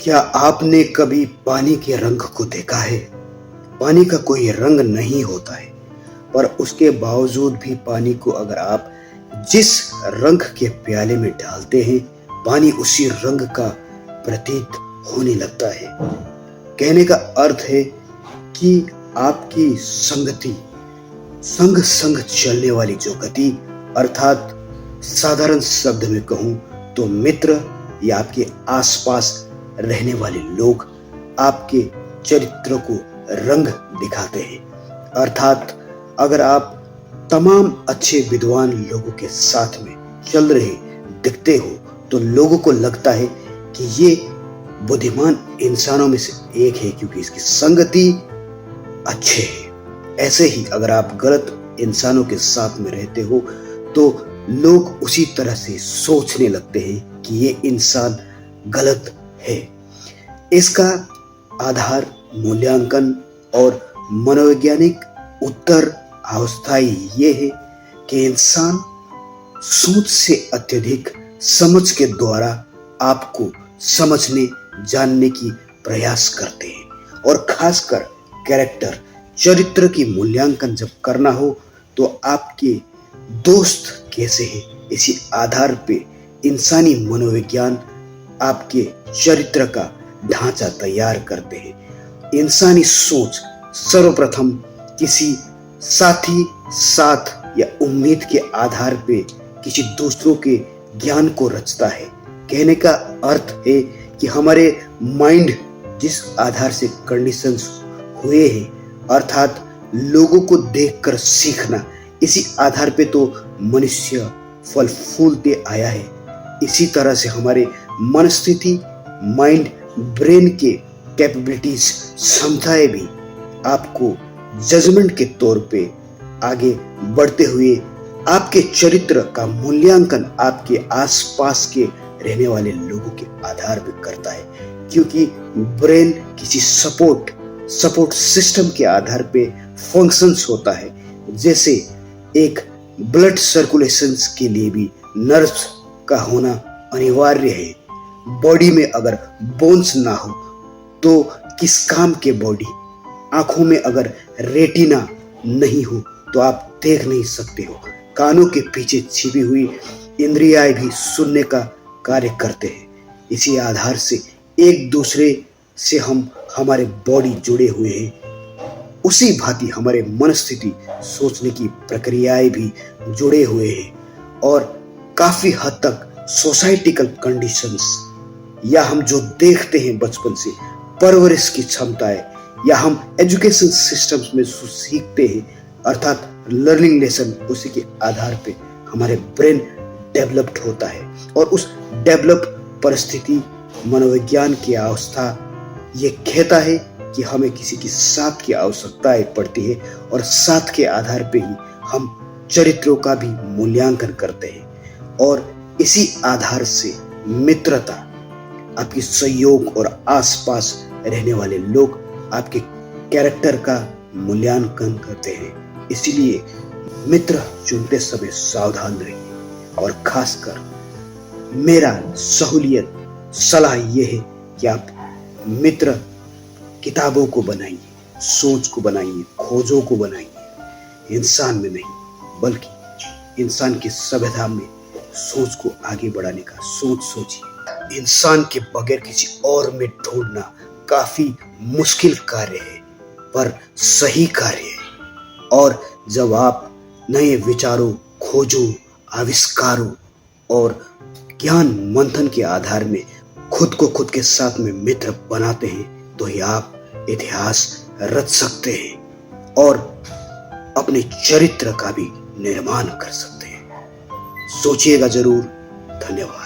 क्या आपने कभी पानी के रंग को देखा है? पानी का कोई रंग नहीं होता है, पर उसके बावजूद भी पानी को अगर आप जिस रंग के प्याले में डालते हैं, पानी उसी रंग का प्रतीत होने लगता है। कहने का अर्थ है कि आपकी संगति, संग संग चलने वाली जो गति, अर्थात साधारण शब्द में कहूं तो मित्र या आपके आसपास रहने वाले लोग आपके चरित्र को रंग दिखाते हैं। अर्थात अगर आप तमाम अच्छे विद्वान लोगों के साथ में चल रहे दिखते हो तो लोगों को लगता है कि ये बुद्धिमान इंसानों में से एक है, क्योंकि इसकी संगति अच्छे है। ऐसे ही अगर आप गलत इंसानों के साथ में रहते हो तो लोग उसी तरह से सोचने लगते हैं कि ये इंसान गलत है। इसका आधार मूल्यांकन और मनोवैज्ञानिक उत्तर अवस्थाई ये है कि इंसान सोच से अत्यधिक समझ के द्वारा आपको समझने जानने की प्रयास करते हैं, और खासकर कैरेक्टर चरित्र की मूल्यांकन जब करना हो तो आपके दोस्त कैसे हैं इसी आधार पे इंसानी मनोविज्ञान आपके चरित्र का ढांचा तैयार करते हैं। इंसानी सोच सर्वप्रथम किसी साथी साथ या उम्मीद के आधार पे किसी दूसरों के ज्ञान को रचता है। कहने का अर्थ है कि हमारे माइंड जिस आधार से कंडीशंस हुए हैं, अर्थात लोगों को देखकर सीखना, इसी आधार पे तो मनुष्य फल फूलते आया है। इसी तरह से हमारे मनस्थिति, माइंड, ब्रेन के कैपेबिलिटीज, क्षमताएं भी आपको जजमेंट के तौर पे आगे बढ़ते हुए आपके चरित्र का मूल्यांकन आपके आसपास के रहने वाले लोगों के आधार पर करता है, क्योंकि ब्रेन किसी सपोर्ट सिस्टम के आधार पे फंक्शंस होता है। जैसे एक ब्लड सर्कुलेशन के लिए भी नर्व्स का होना अनिवार्य है। बॉडी में अगर बोन्स ना हो तो किस काम के बॉडी? आंखों में अगर रेटिना नहीं हो तो आप देख नहीं सकते हो। कानों के पीछे छिपी हुई इंद्रियाएं भी सुनने का कार्य करते हैं। इसी आधार से एक दूसरे से हमारे बॉडी जुड़े हुए हैं। उसी भांति हमारे मनस्थिति, सोचने की प्रक्रियाएं भी जुड़े हुए हैं, और काफी हद तक सोसाइटिकल कंडीशंस या हम जो देखते हैं बचपन से, परवरिश की क्षमताएं, या हम एजुकेशन सिस्टम्स में सीखते हैं, अर्थात लर्निंग लेसन, उसी के आधार पे हमारे ब्रेन डेवलप्ड होता है। और उस डेवलप परिस्थिति मनोविज्ञान की अवस्था ये कहता है कि हमें किसी की साथ की आवश्यकता पड़ती है, और साथ के आधार पे ही हम चरित्रों का भी मूल्यांकन करते हैं। और इसी आधार से मित्रता, आपकी सहयोग और आसपास रहने वाले लोग आपके कैरेक्टर का मूल्यांकन करते हैं। इसलिए मित्र चुनते समय सावधान रहिए, और खासकर मेरा सहूलियत सलाह यह है कि आप मित्र किताबों को बनाइए, सोच को बनाइए, खोजों को बनाइए। इंसान में नहीं बल्कि इंसान की सभ्यता में सोच को आगे बढ़ाने का सोचिए। इंसान के बगैर किसी और में ढूंढना काफी मुश्किल कार्य है, पर सही कार्य है। और जब आप नए विचारों, खोजों, आविष्कारों और ज्ञान मंथन के आधार में खुद को खुद के साथ में मित्र बनाते हैं तो ही आप इतिहास रच सकते हैं और अपने चरित्र का भी निर्माण कर सकते हैं। सोचिएगा जरूर। धन्यवाद।